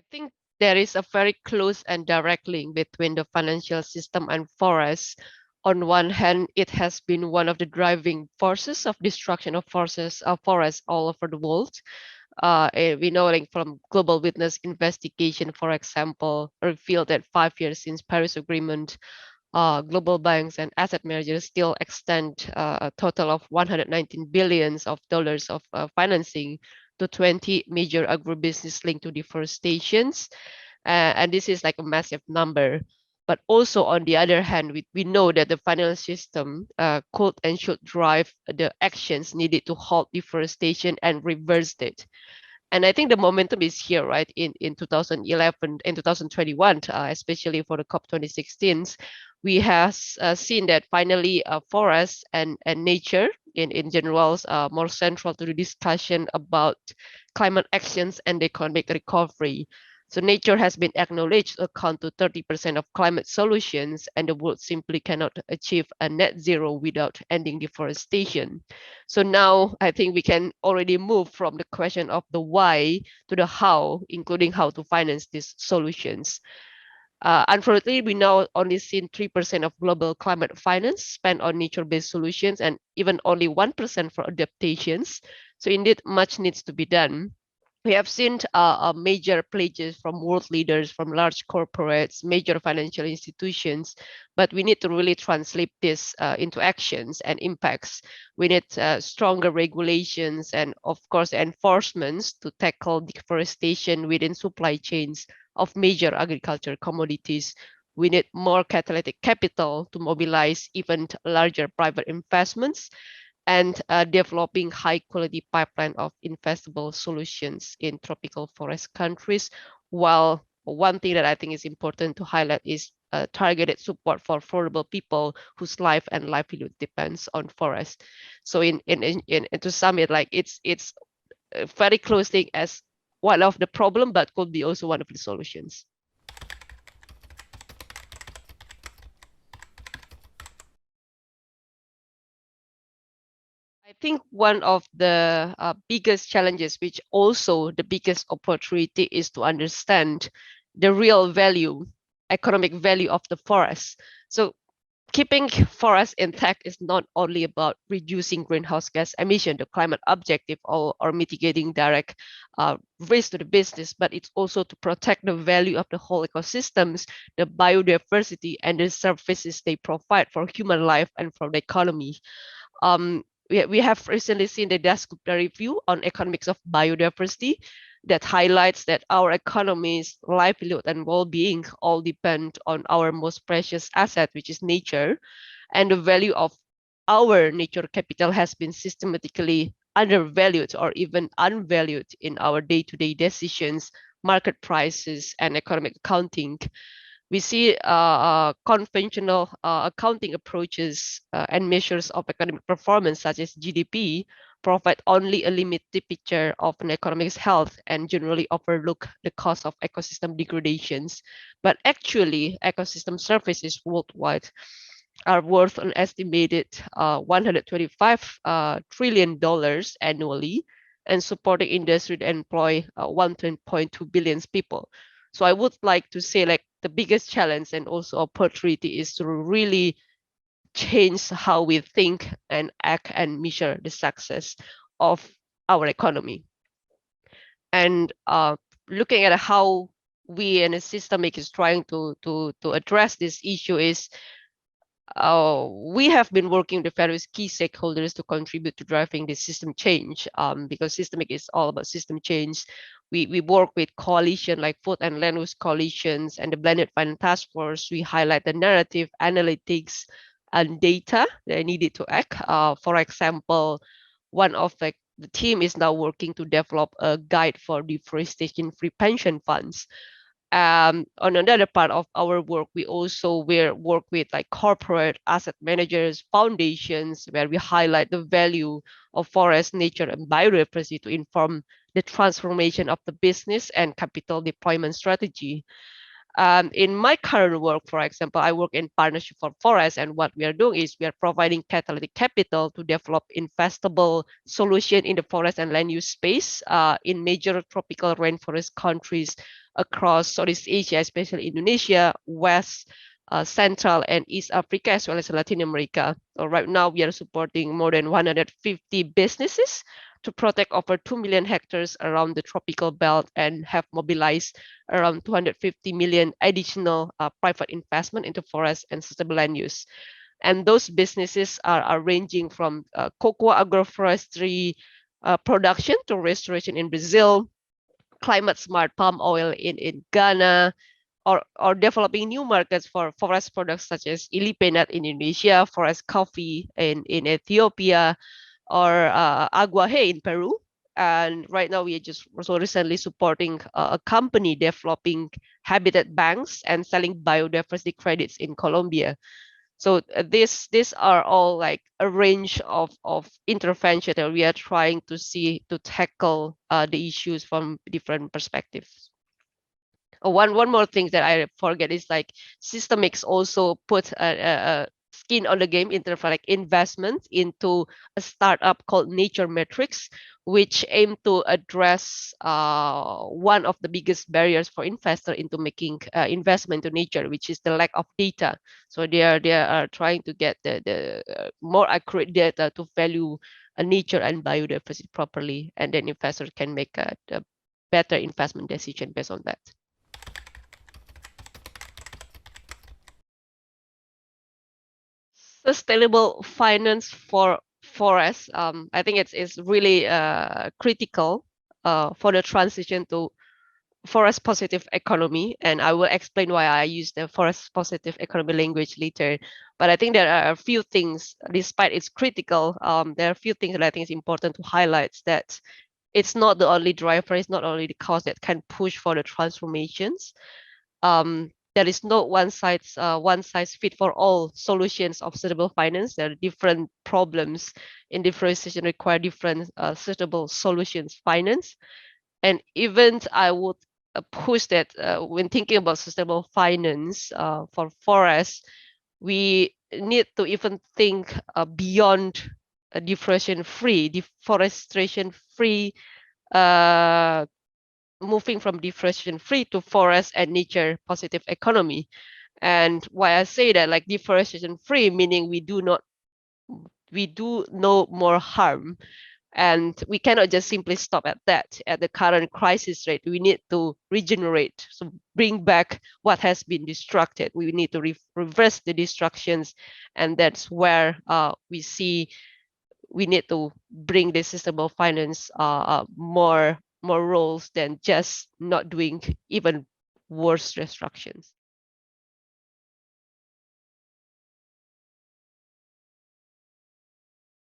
I think there is a very close and direct link between the financial system and forests. On one hand, it has been one of the driving forces of destruction of forests all over the world. We know, like from Global Witness investigation, for example, revealed that 5 years since Paris Agreement, global banks and asset managers still extend a total of 119 billions of dollars of financing to 20 major agribusiness linked to deforestation. And this is like a massive number. But also, on the other hand, we know that the financial system could and should drive the actions needed to halt deforestation and reverse it. And I think the momentum is here, right? In 2011 and 2021, especially for the COP 2016, we have seen that finally forests and nature in general are more central to the discussion about climate actions and economic recovery. So nature has been acknowledged to account to 30% of climate solutions, and the world simply cannot achieve a net zero without ending deforestation. So now I think we can already move from the question of the why to the how, including how to finance these solutions. Unfortunately, we now only seen 3% of global climate finance spent on nature-based solutions and even only 1% for adaptations. So indeed, much needs to be done. We have seen major pledges from world leaders, from large corporates, major financial institutions, but we need to really translate this into actions and impacts. We need stronger regulations and, of course, enforcements to tackle deforestation within supply chains of major agriculture commodities. We need more catalytic capital to mobilize even larger private investments and developing high quality pipeline of investable solutions in tropical forest countries. While one thing that I think is important to highlight is targeted support for vulnerable people whose life and livelihood depends on forest. So to sum it, like it's very closely as one of the problem, but could be also one of the solutions. I think one of the biggest challenges, which also the biggest opportunity, is to understand the real value, economic value of the forest. So keeping forests intact is not only about reducing greenhouse gas emission, the climate objective, or mitigating direct risk to the business, but it's also to protect the value of the whole ecosystems, the biodiversity, and the services they provide for human life and for the economy. We have recently seen the Dasgupta review on economics of biodiversity that highlights that our economies, livelihood, and well-being all depend on our most precious asset, which is nature. And the value of our nature capital has been systematically undervalued or even unvalued in our day-to-day decisions, market prices, and economic accounting. We see conventional accounting approaches and measures of economic performance, such as GDP, provide only a limited picture of an economic's health and generally overlook the cost of ecosystem degradations. But actually, ecosystem services worldwide are worth an estimated $125 trillion annually, and supporting industry that employ 1.2 billion people. So I would like to say, like, the biggest challenge and also opportunity is to really change how we think and act and measure the success of our economy. And looking at how we and the system is trying to address this issue is we have been working with various key stakeholders to contribute to driving this system change, because systemic is all about system change. We work with coalition like Food and Land Use Coalitions and the Blended Finance Task Force. We highlight the narrative, analytics, and data that needed to act. For example, one of the team is now working to develop a guide for deforestation-free pension funds. On another part of our work, we also work with like corporate asset managers, foundations, where we highlight the value of forest, nature, and biodiversity to inform the transformation of the business and capital deployment strategy. In my current work, for example, I work in partnership for forests, and what we are doing is we are providing catalytic capital to develop investable solution in the forest and land use space in major tropical rainforest countries across Southeast Asia, especially Indonesia, West, Central and East Africa, as well as Latin America. So right now, we are supporting more than 150 businesses to protect over 2 million hectares around the tropical belt and have mobilized around 250 million additional private investment into forest and sustainable land use. And those businesses are ranging from cocoa agroforestry production to restoration in Brazil, climate smart palm oil in Ghana, or developing new markets for forest products such as Ilipe nut in Indonesia, forest coffee in Ethiopia, or aguaje in Peru. And right now, we are just also recently supporting a company developing habitat banks and selling biodiversity credits in Colombia. So these are all like a range of intervention that we are trying to see to tackle the issues from different perspectives. One more thing that I forget is like Systemix also put a skin on the game in terms of like investment into a startup called Nature Metrics, which aim to address one of the biggest barriers for investor into making investment into nature, which is the lack of data. So they are trying to get the more accurate data to value nature and biodiversity properly, and then investors can make a better investment decision based on that. Sustainable finance for forests. I think it's really critical for the transition to forest positive economy, and I will explain why I use the forest positive economy language later. But I think there are a few things, despite it's critical, there are a few things that I think is important to highlight, that it's not the only driver, it's not only the cause that can push for the transformations. There is no one size fit for all solutions of sustainable finance. There are different problems in deforestation require different suitable solutions finance. And even I would push that when thinking about sustainable finance for forests, we need to even think beyond deforestation free, moving from deforestation free to forest and nature positive economy. And why I say that, like deforestation free, meaning we do no more harm, and we cannot just simply stop at that. At the current crisis rate, we need to regenerate, so bring back what has been destructed. We need to reverse the destructions, and that's where we see we need to bring the sustainable finance more roles than just not doing even worse destructions.